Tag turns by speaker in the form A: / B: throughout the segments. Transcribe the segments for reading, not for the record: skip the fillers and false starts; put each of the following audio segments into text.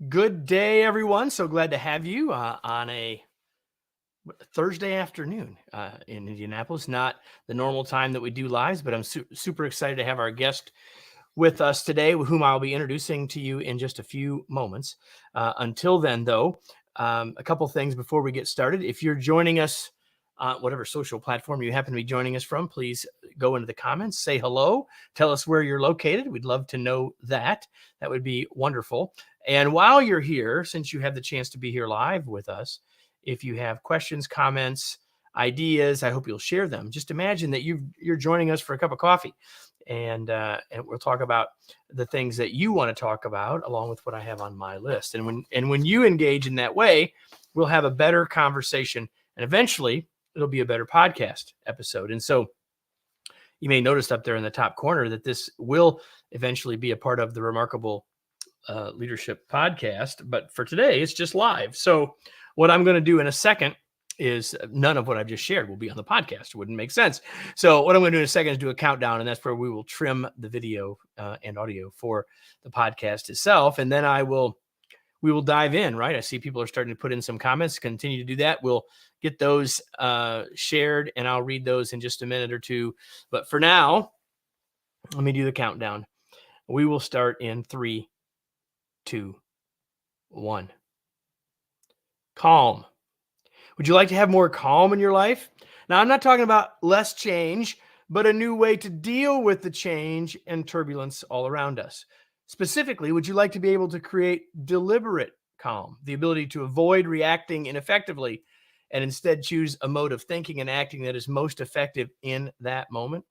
A: Good day, everyone. So glad to have you on a Thursday afternoon in Indianapolis. Not the normal time that we do lives, but I'm super excited to have our guest with us today, whom I'll be introducing to you in just a few moments. Until then, though, a couple things before we get started. If you're joining us on whatever social platform you happen to be joining us from, please go into the comments, say hello, tell us where you're located. We'd love to know that. That would be wonderful. And while you're here, since you have the chance to be here live with us, if you have questions, comments, ideas, I hope you'll share them. Just imagine that you're joining us for a cup of coffee, and we'll talk about the things that you want to talk about, along with what I have on my list. And when you engage in that way, we'll have a better conversation, and eventually it'll be a better podcast episode. And so you may notice up there in the top corner that this will eventually be a part of the Remarkable Leadership podcast. But for today, it's just live. So what I'm going to do in a second is none of what I've just shared will be on the podcast. It wouldn't make sense. So what I'm going to do in a second is do a countdown, and that's where we will trim the video and audio for the podcast itself. And then we will dive in, right? I see people are starting to put in some comments. Continue to do that. We'll get those shared, and I'll read those in just a minute or two. But for now, let me do the countdown. We will start in 3, 2, 1. Calm. Would you like to have more calm in your life? Now, I'm not talking about less change, but a new way to deal with the change and turbulence all around us. Specifically, would you like to be able to create deliberate calm, the ability to avoid reacting ineffectively and instead choose a mode of thinking and acting that is most effective in that moment?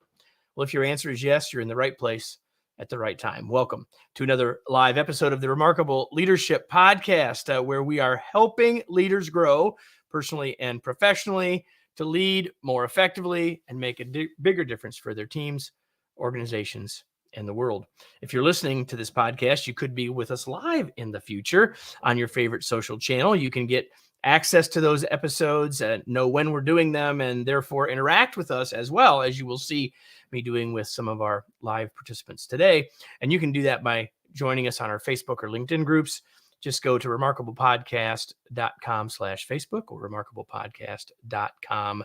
A: Well, if your answer is yes, you're in the right place at the right time. Welcome to another live episode of the Remarkable Leadership Podcast, where we are helping leaders grow personally and professionally to lead more effectively and make a bigger difference for their teams, organizations, and the world. If you're listening to this podcast, you could be with us live in the future on your favorite social channel. You can get access to those episodes, know when we're doing them, and therefore interact with us as well, as you will see me doing with some of our live participants today. And you can do that by joining us on our Facebook or LinkedIn groups. Just go to remarkablepodcast.com/Facebook or remarkablepodcast.com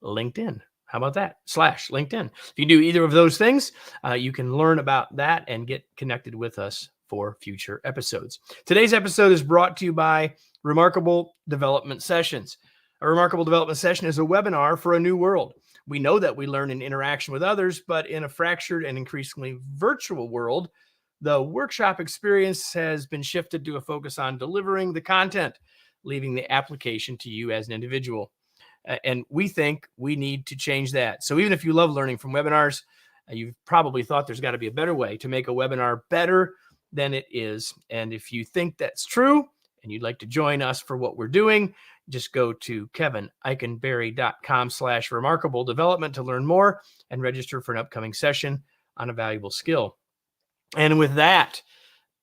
A: LinkedIn. How about that? /LinkedIn. If you do either of those things, you can learn about that and get connected with us for future episodes. Today's episode is brought to you by Remarkable Development Sessions. A Remarkable Development Session is a webinar for a new world. We know that we learn in interaction with others, but in a fractured and increasingly virtual world, the workshop experience has been shifted to a focus on delivering the content, leaving the application to you as an individual. And we think we need to change that. So even if you love learning from webinars, you've probably thought there's got to be a better way to make a webinar better than it is. And if you think that's true and you'd like to join us for what we're doing, just go to kevinikenberry.com/remarkable development to learn more and register for an upcoming session on a valuable skill. And with that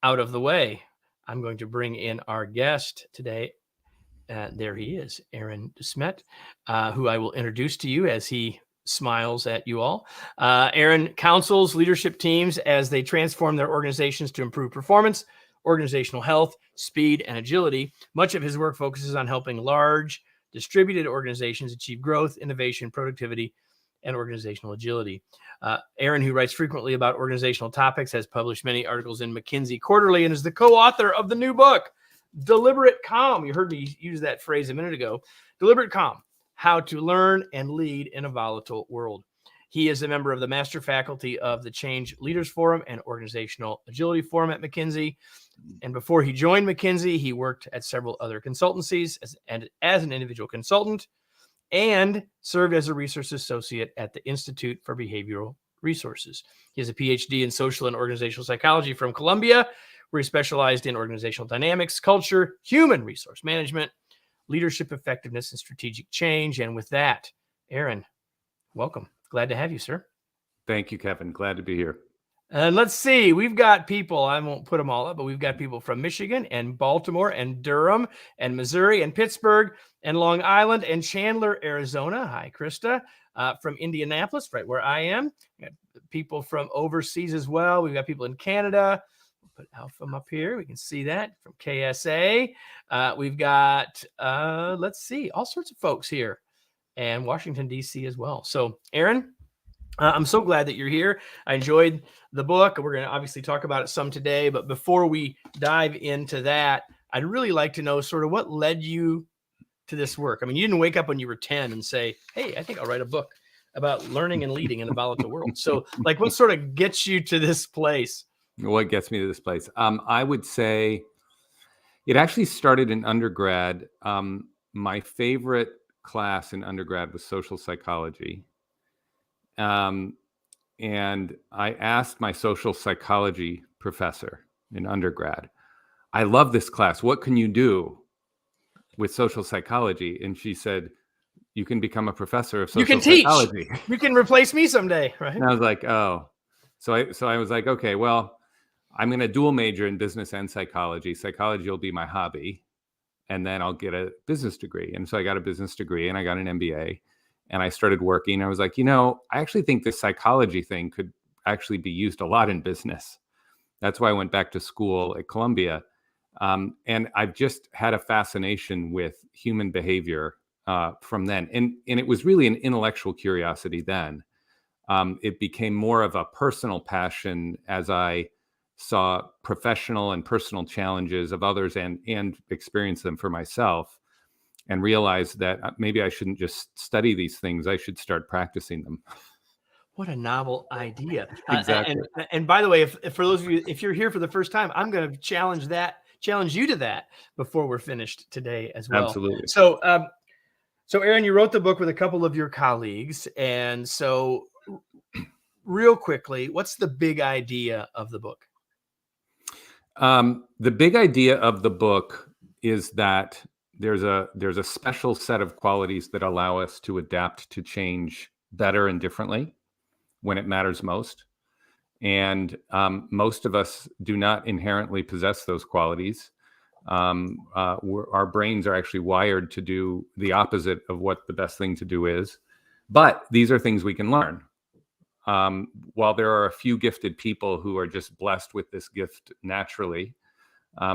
A: out of the way, I'm going to bring in our guest today. There he is, Aaron Smet, who I will introduce to you as he smiles at you all. Aaron counsels leadership teams as they transform their organizations to improve performance, organizational health, speed, and agility. Much of his work focuses on helping large, distributed organizations achieve growth, innovation, productivity, and organizational agility. Aaron, who writes frequently about organizational topics, has published many articles in McKinsey Quarterly and is the co-author of the new book, Deliberate Calm. You heard me use that phrase a minute ago. Deliberate Calm, How to Learn and Lead in a Volatile World. He is a member of the Master Faculty of the Change Leaders Forum and Organizational Agility Forum at McKinsey. And before he joined McKinsey, he worked at several other consultancies as an individual consultant and served as a research associate at the Institute for Behavioral Resources. He has a PhD in social and organizational psychology from Columbia, where he specialized in organizational dynamics, culture, human resource management, leadership effectiveness, and strategic change. And with that, Aaron, welcome. Glad to have you, sir.
B: Thank you, Kevin. Glad to be here.
A: And let's see, we've got people, I won't put them all up, but we've got people from Michigan and Baltimore and Durham and Missouri and Pittsburgh and Long Island and Chandler, Arizona. Hi, Krista. From Indianapolis, right where I am. We got people from overseas as well. We've got people in Canada. put Alpha up here. We can see that from KSA. We've got, let's see, all sorts of folks here, and Washington, D.C. as well. So, Aaron, I'm so glad that you're here. I enjoyed the book. We're going to obviously talk about it some today, but before we dive into that, I'd really like to know sort of what led you to this work. I mean, you didn't wake up when you were 10 and say, hey, I think I'll write a book about learning and leading in a volatile world. So, like, what sort of gets you to this place?
B: What gets me to this place? I would say it actually started in undergrad. My favorite class in undergrad was social psychology. And I asked my social psychology professor in undergrad, I love this class. What can you do with social psychology? And she said, you can become a professor of
A: You
B: social
A: can teach.
B: psychology.
A: You can replace me someday, right?
B: And I was like, oh. So I was like, okay, well, I'm going to dual major in business and psychology. Psychology will be my hobby. And then I'll get a business degree. And so I got a business degree and I got an MBA and I started working. I was like, I actually think this psychology thing could actually be used a lot in business. That's why I went back to school at Columbia. And I've just had a fascination with human behavior from then. And it was really an intellectual curiosity then. It became more of a personal passion as I saw professional and personal challenges of others and experienced them for myself, and realized that maybe I shouldn't just study these things. I should start practicing them.
A: What a novel idea.
B: Exactly.
A: And by the way, if for those of you, if you're here for the first time, I'm going to challenge you to that before we're finished today as well.
B: Absolutely.
A: So, so Aaron, you wrote the book with a couple of your colleagues. And so real quickly, what's the big idea of the book?
B: The big idea of the book is that there's a special set of qualities that allow us to adapt to change better and differently when it matters most. And most of us do not inherently possess those qualities. Our brains are actually wired to do the opposite of what the best thing to do is. But these are things we can learn. While there are a few gifted people who are just blessed with this gift naturally,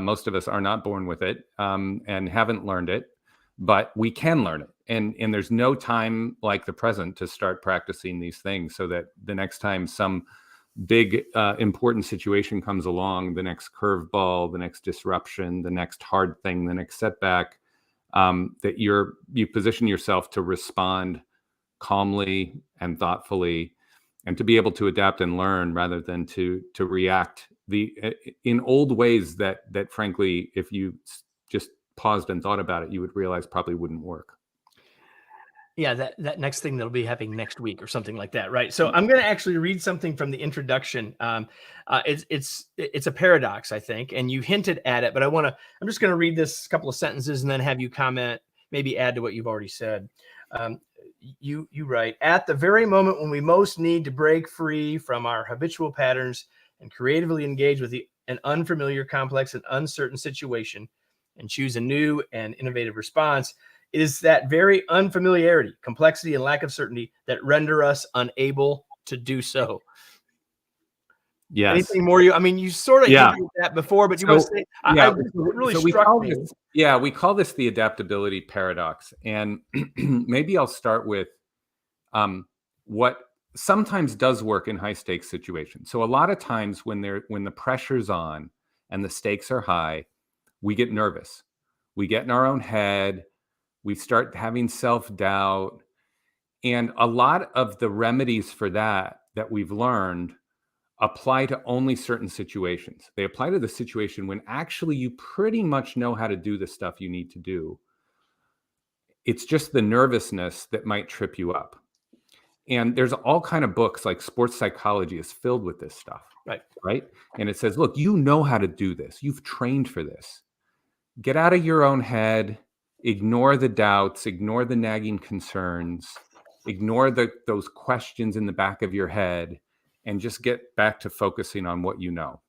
B: most of us are not born with it and haven't learned it, but we can learn it. And there's no time like the present to start practicing these things, so that the next time some big important situation comes along, the next curveball, the next disruption, the next hard thing, the next setback, that you position yourself to respond calmly and thoughtfully, and to be able to adapt and learn rather than to react in old ways that frankly, if you just paused and thought about it, you would realize probably wouldn't work.
A: Yeah, that next thing that'll be happening next week or something like that, right? So I'm going to actually read something from the introduction. It's a paradox, I think, and you hinted at it, but I'm just going to read this couple of sentences and then have you comment, maybe add to what you've already said. You write, at the very moment when we most need to break free from our habitual patterns and creatively engage with an unfamiliar, complex, and uncertain situation and choose a new and innovative response, it is that very unfamiliarity, complexity, and lack of certainty that render us unable to do so.
B: Yes.
A: Anything more? You sort of hinted at that before, but you want to say, it really struck me.
B: We call this the adaptability paradox. And maybe I'll start with what sometimes does work in high stakes situations. So a lot of times when the pressure's on and the stakes are high, we get nervous. We get in our own head. We start having self-doubt. And a lot of the remedies for that we've learned apply to only certain situations. They apply to the situation when actually you pretty much know how to do the stuff you need to do. It's just the nervousness that might trip you up. And there's all kind of books, like sports psychology is filled with this stuff. Right. And it says, look, you know how to do this. You've trained for this. Get out of your own head. Ignore the doubts, ignore the nagging concerns, ignore those questions in the back of your head, and just get back to focusing on what you know.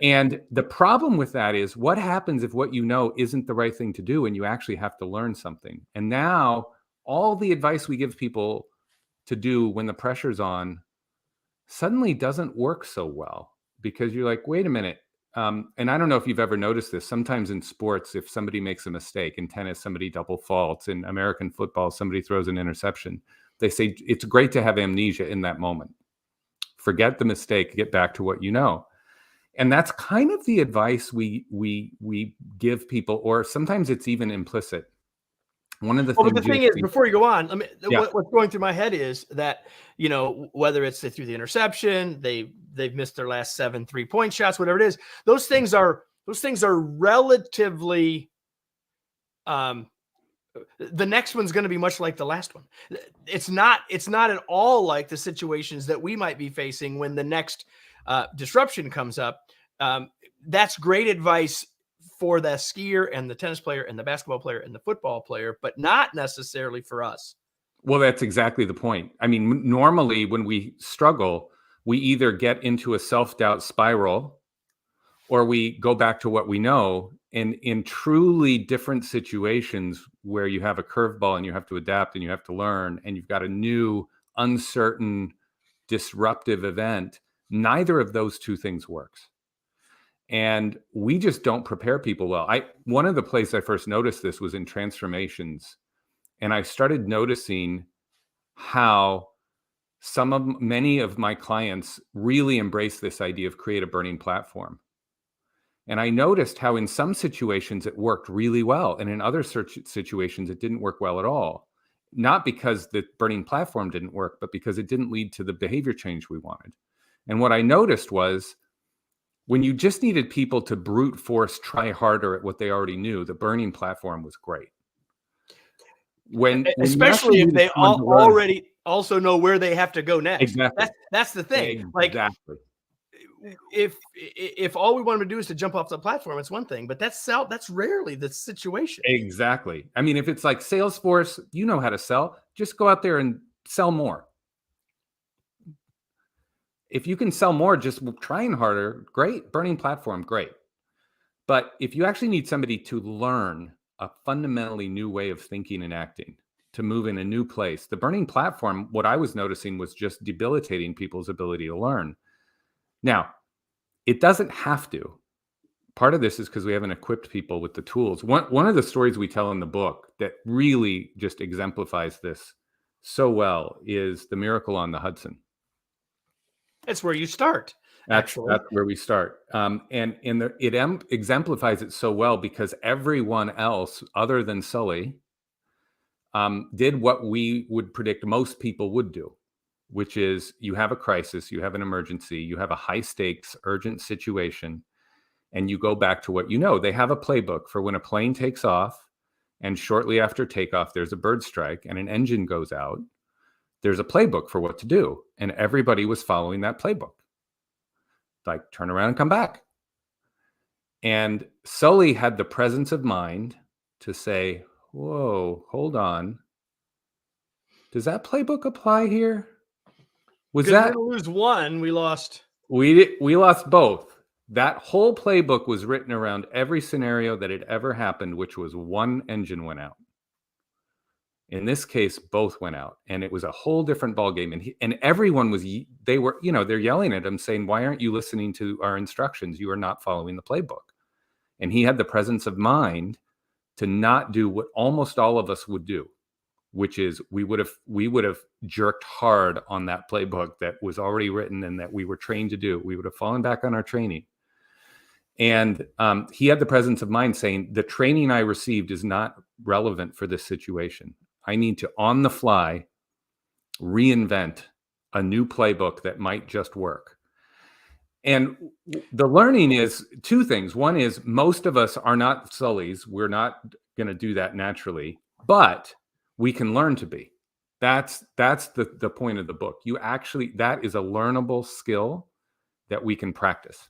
B: And the problem with that is, what happens if what you know isn't the right thing to do and you actually have to learn something? And now all the advice we give people to do when the pressure's on suddenly doesn't work so well, because you're like, wait a minute. And I don't know if you've ever noticed this. Sometimes in sports, if somebody makes a mistake, in tennis, somebody double faults, in American football, somebody throws an interception, they say it's great to have amnesia in that moment. Forget the mistake, get back to what you know. And that's kind of the advice we give people, or sometimes it's even implicit. One of the
A: Well, but
B: things
A: the thing
B: you'll
A: is,
B: see,
A: before you go on,
B: yeah,
A: what's going through my head is that, whether it's they threw the interception, they've missed their last 7 3-point shots, whatever it is, those things are relatively, the next one's going to be much like the last one. It's not at all like the situations that we might be facing when the next disruption comes up. That's great advice for the skier and the tennis player and the basketball player and the football player, but not necessarily for us.
B: well, that's exactly the point. I mean, normally when we struggle, we either get into a self-doubt spiral or we go back to what we know. And in truly different situations where you have a curveball and you have to adapt and you have to learn and you've got a new, uncertain, disruptive event, neither of those two things works. And we just don't prepare people well. One of the places I first noticed this was in transformations. And I started noticing how many of my clients really embrace this idea of create a burning platform. And I noticed how in some situations it worked really well. And in other situations, it didn't work well at all. Not because the burning platform didn't work, but because it didn't lead to the behavior change we wanted. And what I noticed was when you just needed people to brute force try harder at what they already knew, the burning platform was great. When you
A: Especially
B: actually
A: if
B: needed
A: they
B: someone to learn,
A: already also know where they have to go next.
B: exactly,
A: That's the thing. Like,
B: exactly.
A: if all we want them to do is to jump off the platform, it's one thing, but that's rarely the situation.
B: Exactly. I mean, if it's like Salesforce, you know how to sell, just go out there and sell more. If you can sell more just trying harder, great. Burning platform, great. But if you actually need somebody to learn a fundamentally new way of thinking and acting, to move in a new place, the burning platform, what I was noticing was just debilitating people's ability to learn. Now, it doesn't have to. Part of this is because we haven't equipped people with the tools. One of the stories we tell in the book that really just exemplifies this so well is the miracle on the Hudson.
A: That's where you start, actually.
B: That's where we start. It exemplifies it so well because everyone else other than Sully did what we would predict most people would do, which is you have a crisis, you have an emergency, you have a high stakes, urgent situation, and you go back to what you know. They have a playbook for when a plane takes off, and shortly after takeoff, there's a bird strike and an engine goes out. There's a playbook for what to do, and everybody was following that playbook. Like, turn around and come back. And Sully had the presence of mind to say, whoa, hold on. Does that playbook apply here? Was
A: Because
B: that
A: we're going to lose one, we lost.
B: we lost both. That whole playbook was written around every scenario that had ever happened, which was one engine went out. In this case, both went out, and it was a whole different ballgame. And everyone was, they're yelling at him saying, why aren't you listening to our instructions? You are not following the playbook. And he had the presence of mind to not do what almost all of us would do, which is we would have jerked hard on that playbook that was already written and that we were trained to do. We would have fallen back on our training. And he had the presence of mind saying, the training I received is not relevant for this situation. I need to, on the fly, reinvent a new playbook that might just work. And the learning is two things. One is most of us are not Sullys. We're not going to do that naturally, but we can learn to be. That's the point of the book. That is a learnable skill that we can practice.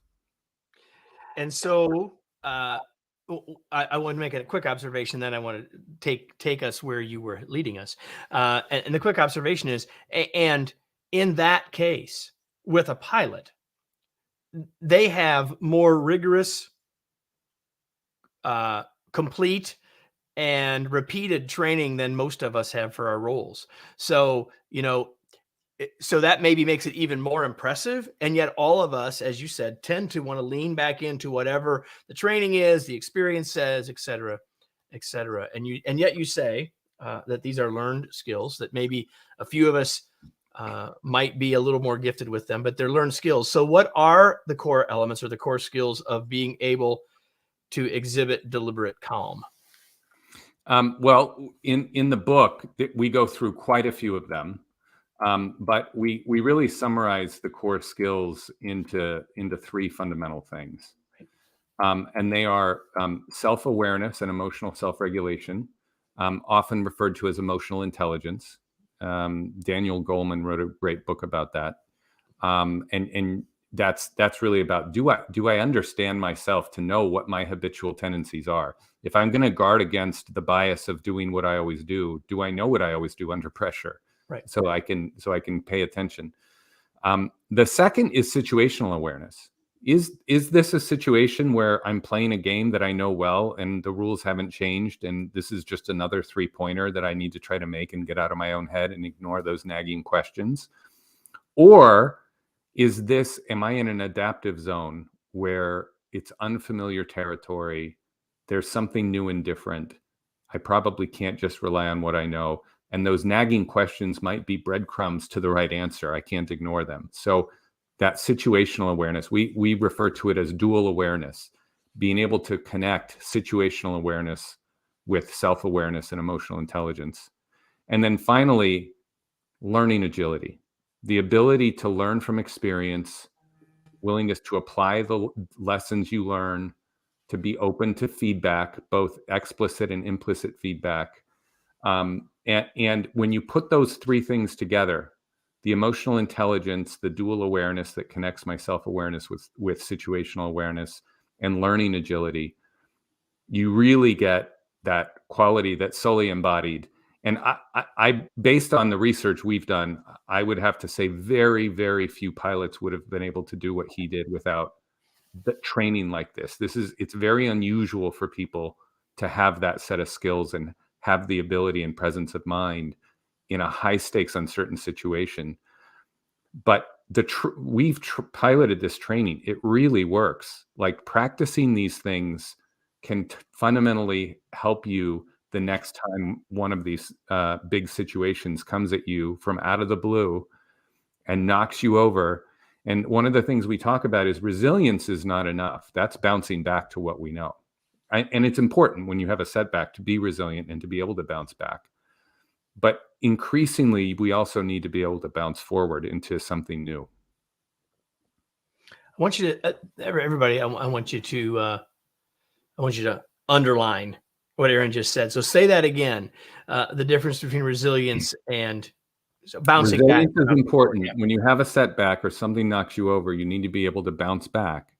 A: And so I want to make a quick observation, then I want to take us where you were leading us. And the quick observation is, and in that case, with a pilot, they have more rigorous, complete, and repeated training than most of us have for our roles. So, So that maybe makes it even more impressive. And yet all of us, as you said, tend to want to lean back into whatever the training is, the experience says, et cetera, et cetera. And yet you say that these are learned skills, that maybe a few of us might be a little more gifted with them, but they're learned skills. So what are the core elements or the core skills of being able to exhibit deliberate calm?
B: Well, in the book, we go through quite a few of them. But we really summarize the core skills into three fundamental things, and they are self-awareness and emotional self-regulation, often referred to as emotional intelligence. Daniel Goleman wrote a great book about that, and that's really about do I understand myself to know what my habitual tendencies are? If I'm going to guard against the bias of doing what I always do I know what I always do under pressure?
A: Right.
B: So I can pay attention. The second is situational awareness. Is this a situation where I'm playing a game that I know well and the rules haven't changed, and this is just another 3-pointer that I need to try to make and get out of my own head and ignore those nagging questions? Or am I in an adaptive zone where it's unfamiliar territory? There's something new and different. I probably can't just rely on what I know. And those nagging questions might be breadcrumbs to the right answer. I can't ignore them. So that situational awareness, we refer to it as dual awareness, being able to connect situational awareness with self-awareness and emotional intelligence. And then finally, learning agility, the ability to learn from experience, willingness to apply the lessons you learn, to be open to feedback, both explicit and implicit feedback. And when you put those three things together, the emotional intelligence, the dual awareness that connects my self-awareness with situational awareness, and learning agility, you really get that quality that's solely embodied. And I based on the research we've done, I would have to say very, very few pilots would have been able to do what he did without the training like this. It's very unusual for people to have that set of skills and have the ability and presence of mind in a high stakes, uncertain situation. But we've piloted this training. It really works. Like, practicing these things can fundamentally help you the next time one of these big situations comes at you from out of the blue and knocks you over. And one of the things we talk about is resilience is not enough. That's bouncing back to what we know. And it's important when you have a setback to be resilient and to be able to bounce back. But increasingly, we also need to be able to bounce forward into something new.
A: I want you to, everybody, I want you to underline what Aaron just said. So say that again, the difference between resilience and bouncing back.
B: Resilience is important. When you have a setback or something knocks you over, you need to be able to bounce back.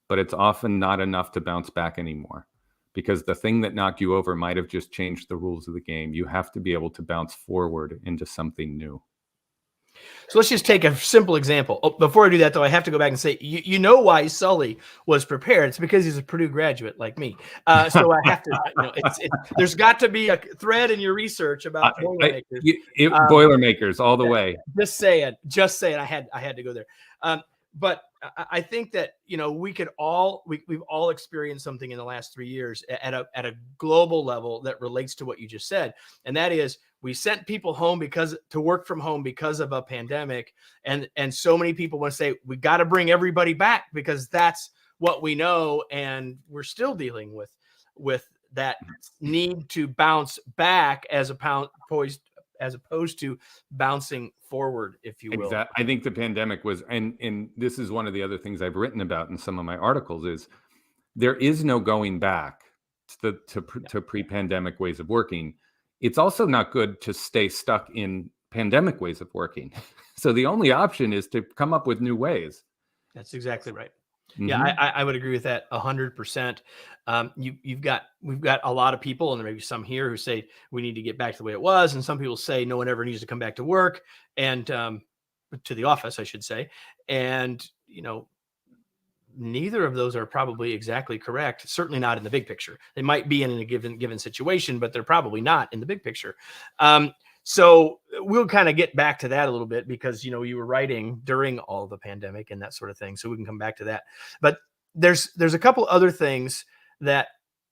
B: But it's often not enough to bounce back anymore, because the thing that knocked you over might have just changed the rules of the game. You have to be able to bounce forward into something new.
A: So let's just take a simple example. Oh, before I do that, though, I have to go back and say, you know why Sully was prepared? It's because he's a Purdue graduate like me. So I have to, there's got to be a thread in your research about Boilermakers.
B: Boilermakers all the way.
A: Just saying. I had to go there. But I think that, we've all experienced something in the last 3 years at a global level that relates to what you just said. And that is, we sent people home to work from home because of a pandemic. And so many people want to say, we got to bring everybody back because that's what we know. And we're still dealing with that need to bounce back as opposed to bouncing forward, if you will.
B: Exactly. I think the pandemic was, and this is one of the other things I've written about in some of my articles, is there is no going back to pre-pandemic ways of working. It's also not good to stay stuck in pandemic ways of working. So the only option is to come up with new ways.
A: That's exactly right.
B: Mm-hmm.
A: Yeah, I would agree with that 100%. We've got a lot of people, and there may be some here who say we need to get back to the way it was, and some people say no one ever needs to come back to work and to the office, I should say. And neither of those are probably exactly correct. Certainly not in the big picture. They might be in a given situation, but they're probably not in the big picture. So we'll kind of get back to that a little bit because, you were writing during all the pandemic and that sort of thing. So we can come back to that. But there's a couple other things that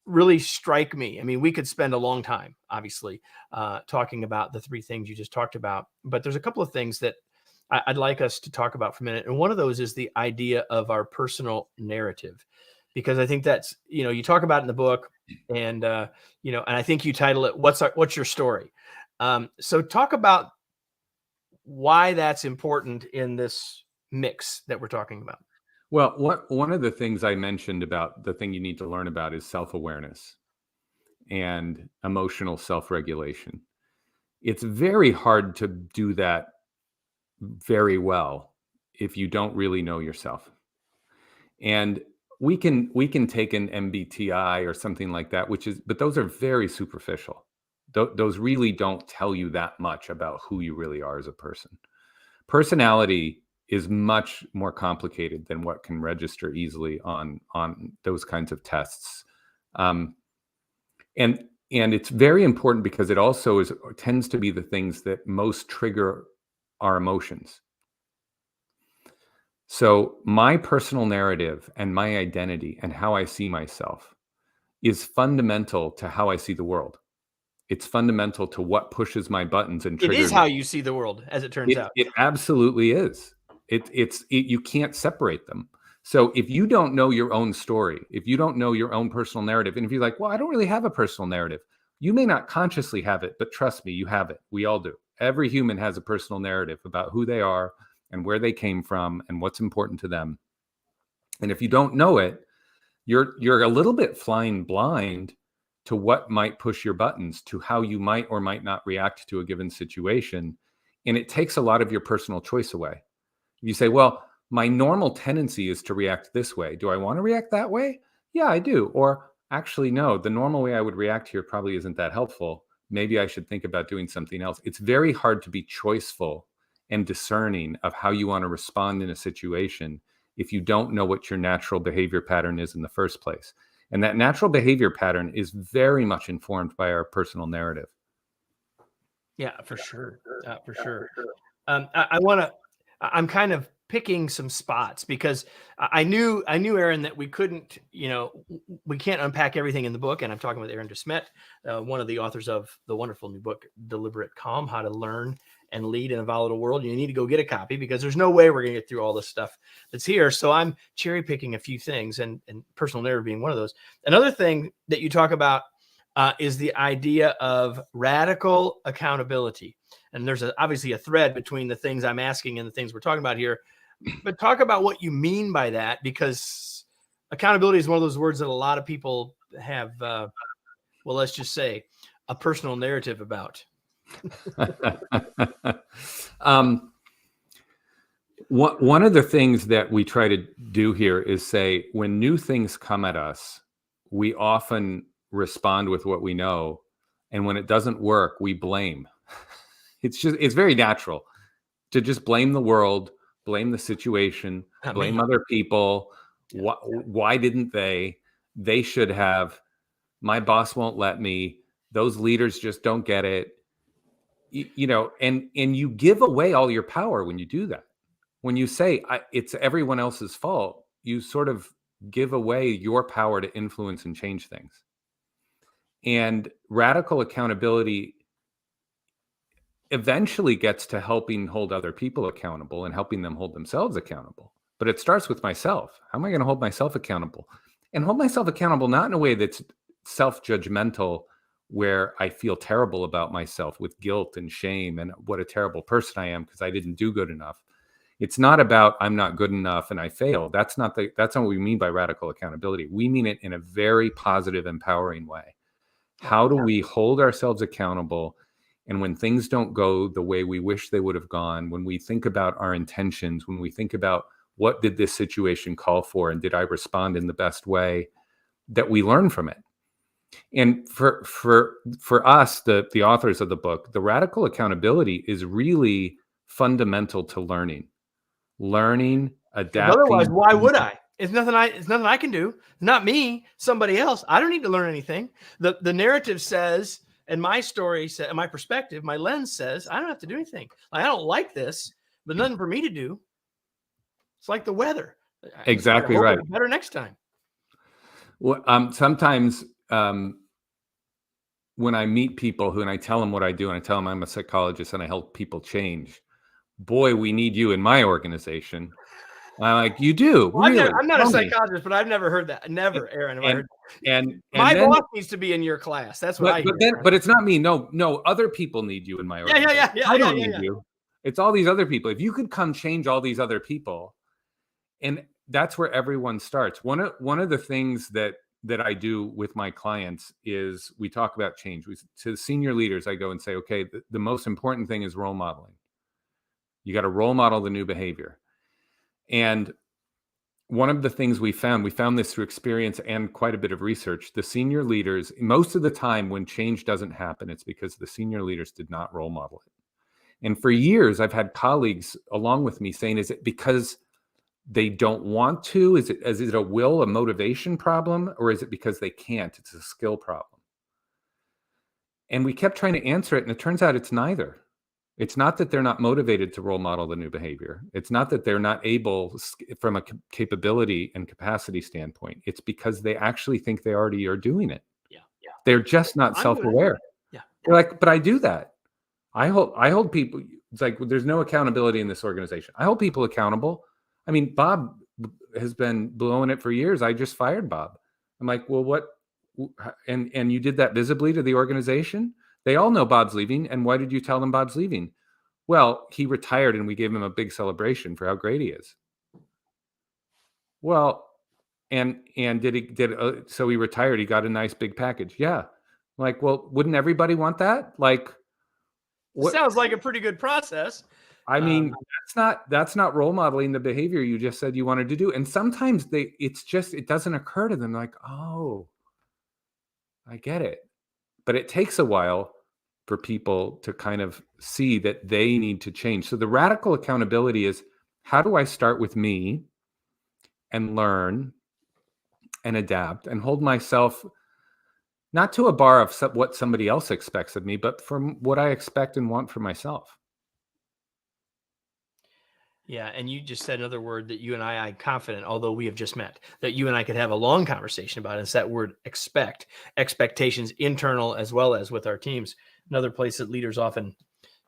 A: really strike me. I mean, we could spend a long time, obviously, talking about the three things you just talked about. But there's a couple of things that I'd like us to talk about for a minute. And one of those is the idea of our personal narrative, because I think that's, you talk about it in the book, and, and I think you title it, What's Your Story? So talk about why that's important in this mix that we're talking about.
B: Well, one of the things I mentioned about the thing you need to learn about is self-awareness and emotional self-regulation. It's very hard to do that very well if you don't really know yourself. And we can take an MBTI or something like that, but those are very superficial. Those really don't tell you that much about who you really are as a person. Personality is much more complicated than what can register easily on those kinds of tests. And it's very important because it also tends to be the things that most trigger our emotions. So my personal narrative and my identity and how I see myself is fundamental to how I see the world. It's fundamental to what pushes my buttons and
A: It
B: triggers.
A: is how you see the world, as it turns out.
B: It absolutely is. You can't separate them. So if you don't know your own story, if you don't know your own personal narrative, and if you're like, well, I don't really have a personal narrative, you may not consciously have it, but trust me, you have it. We all do. Every human has a personal narrative about who they are and where they came from and what's important to them. And if you don't know it, you're a little bit flying blind to what might push your buttons, to how you might or might not react to a given situation. And it takes a lot of your personal choice away. You say, well, my normal tendency is to react this way. Do I want to react that way? Yeah, I do. Or actually, no, the normal way I would react here probably isn't that helpful. Maybe I should think about doing something else. It's very hard to be choiceful and discerning of how you want to respond in a situation if you don't know what your natural behavior pattern is in the first place. And that natural behavior pattern is very much informed by our personal narrative.
A: Yeah, for sure. For sure. I'm kind of picking some spots because I knew, Aaron, that we couldn't, we can't unpack everything in the book. And I'm talking with Aaron Smet, one of the authors of the wonderful new book, Deliberate Calm: How to Learn and Lead in a Volatile World. You need to go get a copy because there's no way we're going to get through all this stuff that's here. So I'm cherry picking a few things, and personal narrative being one of those. Another thing that you talk about is the idea of radical accountability. And there's obviously a thread between the things I'm asking and the things we're talking about here. But talk about what you mean by that, because accountability is one of those words that a lot of people have, well, let's just say, a personal narrative about.
B: One of the things that we try to do here is say, when new things come at us, we often respond with what we know. And when it doesn't work, we blame. It's very natural to just blame the world, blame the situation, blame other people. Why didn't they? They should have. My boss won't let me. Those leaders just don't get it. And you give away all your power when you do that. When you say it's everyone else's fault, you sort of give away your power to influence and change things. And radical accountability eventually gets to helping hold other people accountable and helping them hold themselves accountable. But it starts with myself. How am I going to hold myself accountable? And hold myself accountable not in a way that's self-judgmental, where I feel terrible about myself with guilt and shame and what a terrible person I am because I didn't do good enough. It's not about I'm not good enough and I failed. That's not what we mean by radical accountability. We mean it in a very positive, empowering way. How do we hold ourselves accountable? And when things don't go the way we wish they would have gone, when we think about our intentions, when we think about what did this situation call for and did I respond in the best way, that we learn from it. And for us, the authors of the book, the radical accountability is really fundamental to learning, adapting.
A: Otherwise, why would I? It's nothing I can do. Not me, somebody else. I don't need to learn anything. The narrative says And my story said, my perspective, my lens says, I don't have to do anything. I don't like this, but nothing for me to do. It's like the weather.
B: Exactly right.
A: Better next time.
B: Well, sometimes when I meet people and I tell them what I do, and I tell them I'm a psychologist and I help people change, boy, we need you in my organization. I'm like, you do?
A: Well,
B: really?
A: I'm not a psychologist, but I've never heard that. Never, Aaron. Have I heard that.
B: And
A: my
B: then,
A: boss needs to be in your class. That's what I hear.
B: But it's not me. No, other people need you in my organization.
A: Yeah.
B: I don't need you. It's all these other people. If you could come change all these other people, and that's where everyone starts. One of the things that I do with my clients is we talk about change. To senior leaders, I go and say, okay, the most important thing is role modeling. You got to role model the new behavior. And one of the things we found this through experience and quite a bit of research, the senior leaders, most of the time when change doesn't happen, it's because the senior leaders did not role model it. And for years, I've had colleagues along with me saying, is it because they don't want to? Is it a will, a motivation problem? Or is it because they can't? It's a skill problem. And we kept trying to answer it. And it turns out it's neither. It's not that they're not motivated to role model the new behavior. It's not that they're not able from a capability and capacity standpoint. It's because they actually think they already are doing it.
A: Yeah.
B: They're just not self-aware.
A: Yeah.
B: They're like, but I do that. I hold people. It's like, there's no accountability in this organization. I hold people accountable. I mean, Bob has been blowing it for years. I just fired Bob. I'm like, well, what? And you did that visibly to the organization? They all know Bob's leaving. And why did you tell them Bob's leaving? Well, he retired and we gave him a big celebration for how great he is. Well, and so he retired. He got a nice big package. Yeah. Like, well, wouldn't everybody want that? Like,
A: sounds like a pretty good process.
B: I mean, that's not role modeling the behavior you just said you wanted to do. And sometimes it doesn't occur to them. Like, oh, I get it. But it takes a while for people to kind of see that they need to change. So the radical accountability is, how do I start with me and learn and adapt and hold myself not to a bar of what somebody else expects of me, but from what I expect and want for myself.
A: Yeah. And you just said another word that you and I'm confident, although we have just met, that you and I could have a long conversation about. It's that word expect. Expectations, internal as well as with our teams. Another place that leaders often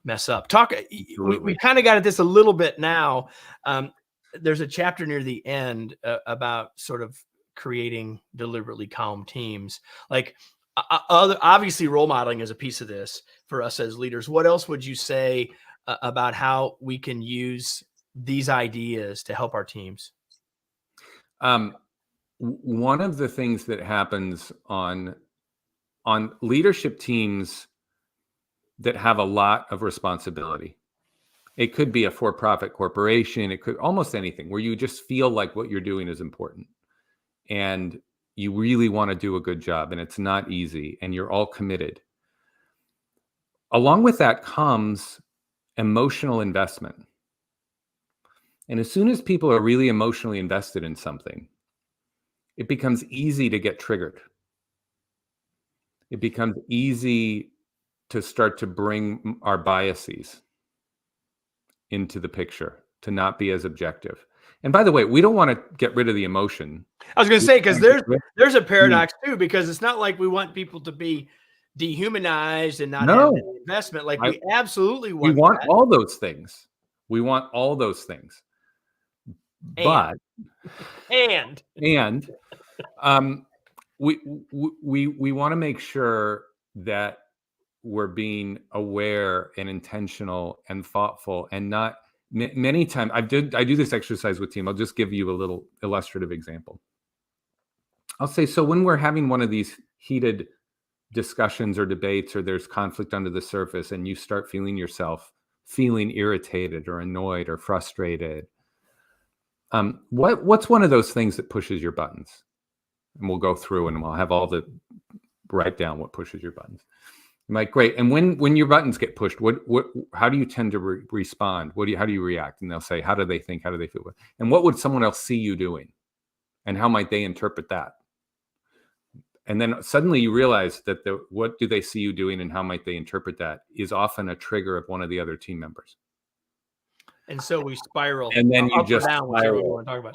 A: mess up. We kind of got at this a little bit now. There's a chapter near the end about sort of creating deliberately calm teams. Like, obviously role modeling is a piece of this for us as leaders. What else would you say about how we can use these ideas to help our teams?
B: One of the things that happens on leadership teams that have a lot of responsibility, it could be a for-profit corporation, it could almost anything where you just feel like what you're doing is important and you really want to do a good job, and it's not easy, and you're all committed. Along with that comes emotional investment. And as soon as people are really emotionally invested in something, it becomes easy to get triggered. It becomes easy to start to bring our biases into the picture, to not be as objective. And by the way, we don't want to get rid of the emotion.
A: I was going to say, because there's a paradox too, because it's not like we want people to be dehumanized and not have any investment. Like, we absolutely want
B: all those things. We want all those things. But we want to make sure that we're being aware and intentional and thoughtful, and not many times. I do this exercise with team. I'll just give you a little illustrative example. I'll say, so when we're having one of these heated discussions or debates, or there's conflict under the surface, and you start feeling yourself feeling irritated or annoyed or frustrated, what's one of those things that pushes your buttons? And we'll go through and we'll have write down what pushes your buttons. I'm like, great. And when your buttons get pushed, how do you tend to respond? How do you react? And they'll say, how do they think? How do they feel? And what would someone else see you doing? And how might they interpret that? And then suddenly you realize that what do they see you doing and how might they interpret that is often a trigger of one of the other team members.
A: And so we spiral
B: And then you
A: up or
B: just
A: down, whichever you
B: spiral.
A: want to talk about.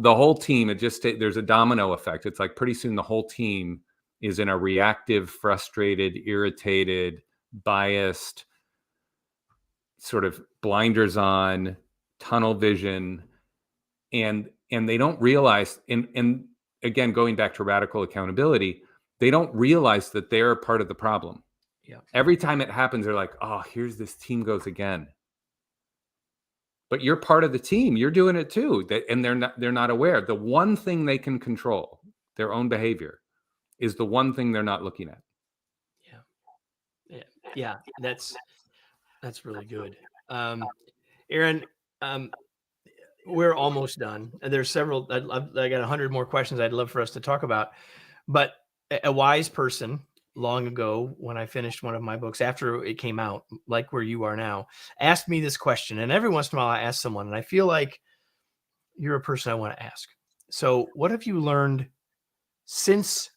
B: The whole team, there's a domino effect. It's like pretty soon the whole team is in a reactive, frustrated, irritated, biased, sort of blinders on, tunnel vision, and they don't realize, and again, going back to radical accountability, they don't realize that they're a part of the problem.
A: Yeah.
B: Every time it happens, they're like, oh, here's this team goes again. But you're part of the team. You're doing it too. And they're not aware. The one thing they can control, their own behavior, is the one thing they're not looking at.
A: Yeah. That's really good. Aaron, we're almost done. And there's several, I got 100 more questions I'd love for us to talk about. But a wise person long ago, when I finished one of my books after it came out, like where you are now, asked me this question. And every once in a while I ask someone, and I feel like you're a person I want to ask. So what have you learned since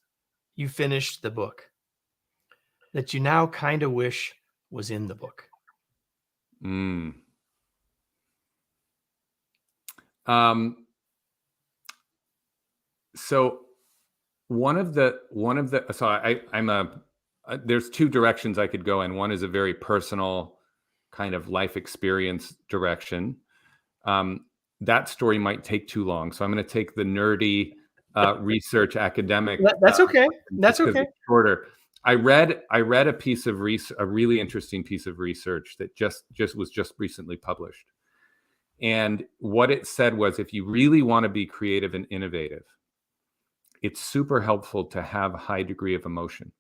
A: you finished the book that you now kind of wish was in the book?
B: So there's two directions I could go in. One is a very personal kind of life experience direction. That story might take too long. So I'm going to take the nerdy research academic.
A: That's okay. That's okay.
B: Shorter. I read a piece of a really interesting piece of research that was just recently published. And what it said was, if you really want to be creative and innovative, it's super helpful to have a high degree of emotion.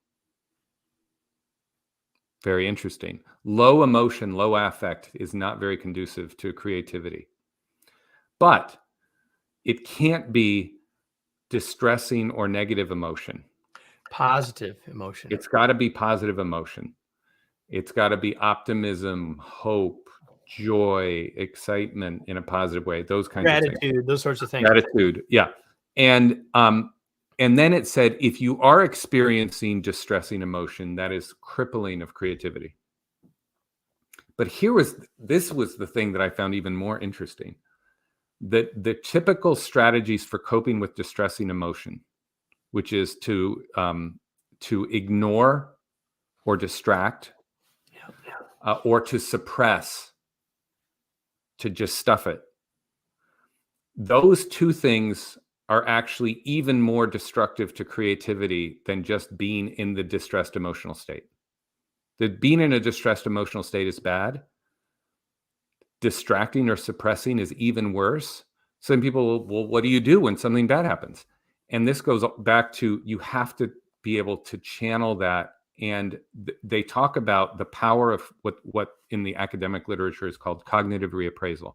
B: Very interesting. Low emotion, low affect is not very conducive to creativity. But it can't be distressing or negative emotion.
A: Positive emotion.
B: It's got to be positive emotion. It's got to be optimism, hope, joy, excitement in a positive way. Those kinds of things.
A: Gratitude, those sorts of things.
B: Gratitude, yeah. And then it said, if you are experiencing distressing emotion, that is crippling of creativity. But this was the thing that I found even more interesting. The typical strategies for coping with distressing emotion, which is to ignore or distract, or to suppress, to just stuff it. Those two things are actually even more destructive to creativity than just being in the distressed emotional state. That being in a distressed emotional state is bad. Distracting or suppressing is even worse. Some people, well, what do you do when something bad happens? And this goes back to, you have to be able to channel that. And they talk about the power of what in the academic literature is called cognitive reappraisal,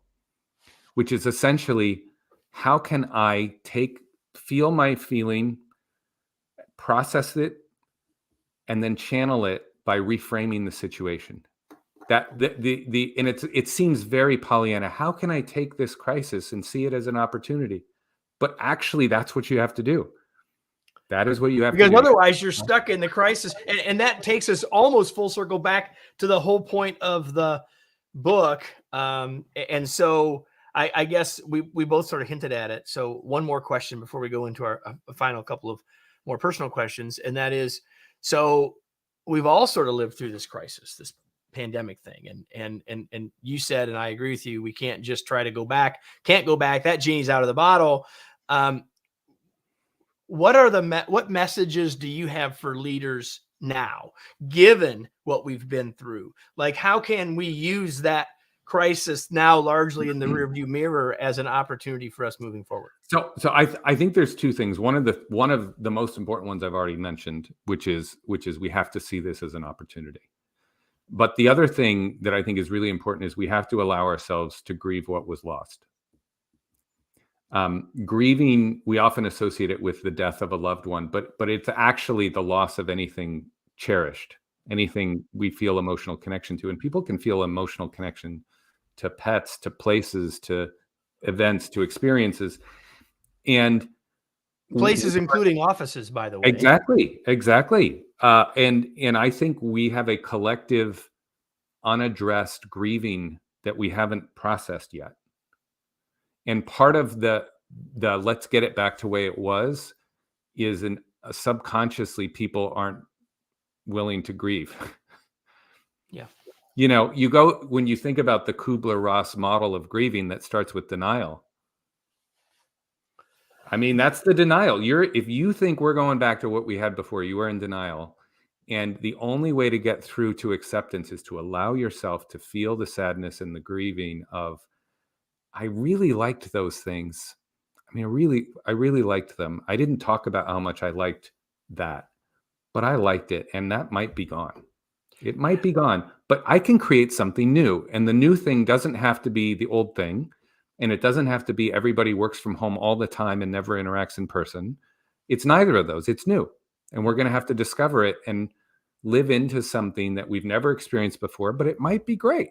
B: which is essentially, how can I feel my feeling, process it, and then channel it by reframing the situation? And it seems very Pollyanna. How can I take this crisis and see it as an opportunity? But actually, that's what you have to do. That is what you have to do.
A: Because otherwise you're stuck in the crisis. And that takes us almost full circle back to the whole point of the book. And so I guess we both sort of hinted at it. So one more question before we go into our final couple of more personal questions. And that is, so we've all sort of lived through this crisis, this pandemic thing. And you said, and I agree with you, we can't just try to go back. Can't go back. That genie's out of the bottle. What messages do you have for leaders now, given what we've been through? Like, how can we use that crisis now largely in the rearview mirror as an opportunity for us moving forward?
B: So I think there's two things. One of the most important ones I've already mentioned, which is we have to see this as an opportunity. But the other thing that I think is really important is we have to allow ourselves to grieve what was lost. Grieving, we often associate it with the death of a loved one, but it's actually the loss of anything cherished, anything we feel emotional connection to. And people can feel emotional connection to pets, to places, to events, to experiences. And
A: Places, including offices, by the way.
B: Exactly. And I think we have a collective unaddressed grieving that we haven't processed yet. And part of the let's get it back to the way it was is subconsciously people aren't willing to grieve.
A: Yeah.
B: When you think about the Kubler-Ross model of grieving that starts with denial. I mean, that's the denial. If you think we're going back to what we had before, you are in denial. And the only way to get through to acceptance is to allow yourself to feel the sadness and the grieving of, I really liked those things. I mean, I really liked them. I didn't talk about how much I liked that, but I liked it. And that might be gone. It might be gone, but I can create something new. And the new thing doesn't have to be the old thing. And it doesn't have to be everybody works from home all the time and never interacts in person. It's neither of those. It's new. And we're going to have to discover it and live into something that we've never experienced before, but it might be great.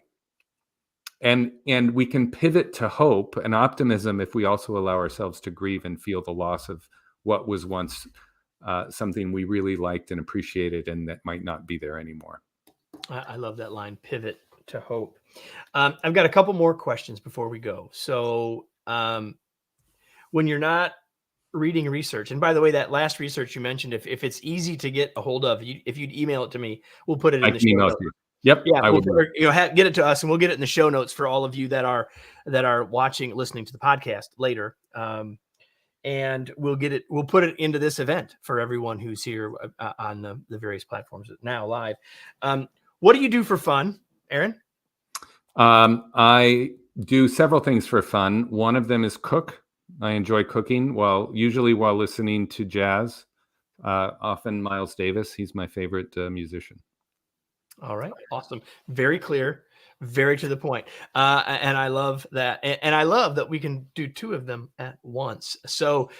B: And we can pivot to hope and optimism if we also allow ourselves to grieve and feel the loss of what was once something we really liked and appreciated and that might not be there anymore.
A: I love that line, pivot to hope. I've got a couple more questions before we go. So when you're not reading research, and by the way, that last research you mentioned, if it's easy to get a hold of, if you'd email it to me, we'll put it in the show notes.
B: Yep.
A: Yeah, get it to us, and we'll get it in the show notes for all of you that are listening to the podcast later. And we'll put it into this event for everyone who's here on the various platforms now live. What do you do for fun, Aaron?
B: I do several things for fun. One of them is cook. I enjoy cooking usually while listening to jazz. Often Miles Davis. He's my favorite musician.
A: All right. Awesome. Very clear, very to the point. And I love that. And I love that we can do two of them at once. So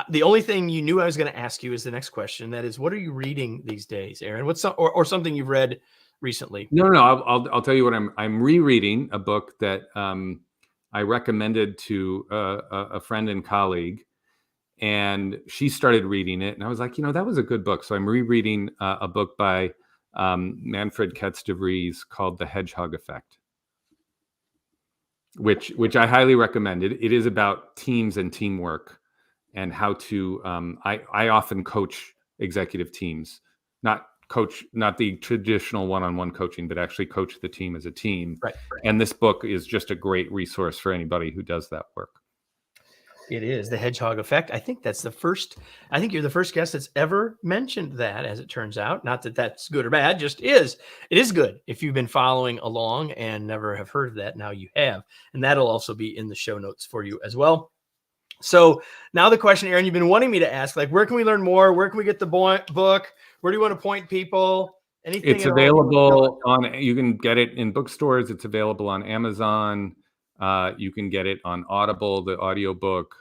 A: the only thing you knew I was going to ask you is the next question. That is, what are you reading these days, Aaron? What's or something you've read recently?
B: No. I'll tell you what I'm rereading a book that I recommended to a friend and colleague, and she started reading it, and I was like, that was a good book. So I'm rereading a book by Manfred Ketz de Vries called The Hedgehog Effect, which I highly recommend. It is about teams and teamwork and how to. I often coach executive teams, not the traditional one-on-one coaching, but actually coach the team as a team.
A: Right.
B: And this book is just a great resource for anybody who does that work.
A: It is The Hedgehog Effect. I think you're the first guest that's ever mentioned that, as it turns out. Not that that's good or bad, just is. It is good. If you've been following along and never have heard of that, now you have. And that'll also be in the show notes for you as well. So now the question, Aaron, you've been wanting me to ask, where can we learn more? Where can we get the book? Where do you want to point people? Anything?
B: It's available you can get it in bookstores. It's available on Amazon. You can get it on Audible, the audiobook.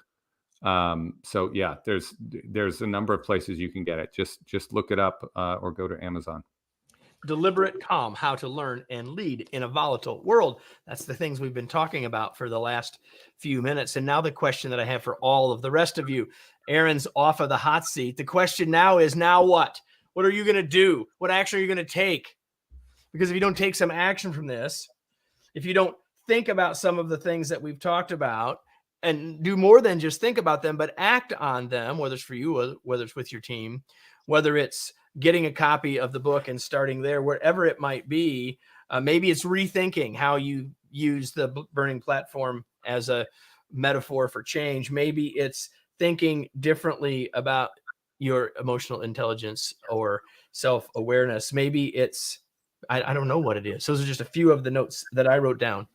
B: So yeah, there's a number of places you can get it. Just look it up or go to Amazon.
A: Deliberate Calm, How to Learn and Lead in a Volatile World. That's the things we've been talking about for the last few minutes. And now the question that I have for all of the rest of you, Aaron's off of the hot seat. The question now is, now what? What are you going to do? What action are you going to take? Because if you don't take some action from this, if you don't think about some of the things that we've talked about and do more than just think about them, but act on them, whether it's for you, whether it's with your team, whether it's getting a copy of the book and starting there, wherever it might be. Maybe it's rethinking how you use the burning platform as a metaphor for change. Maybe it's thinking differently about your emotional intelligence or self-awareness. Maybe it's, I don't know what it is. Those are just a few of the notes that I wrote down.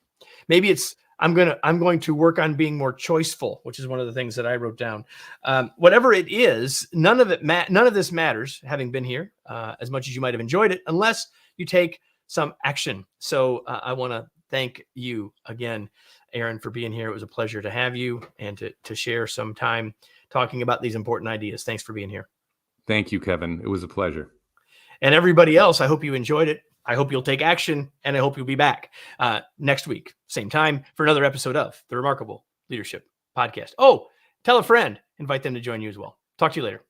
A: Maybe it's, I'm going to work on being more choiceful, which is one of the things that I wrote down. Whatever it is, none of this matters, having been here, as much as you might have enjoyed it, unless you take some action. So I want to thank you again, Aaron, for being here. It was a pleasure to have you and to share some time talking about these important ideas. Thanks for being here.
B: Thank you, Kevin. It was a pleasure.
A: And everybody else, I hope you enjoyed it. I hope you'll take action, and I hope you'll be back next week, same time, for another episode of the Remarkable Leadership Podcast. Oh, Tell a friend, invite them to join you as well. Talk to you later.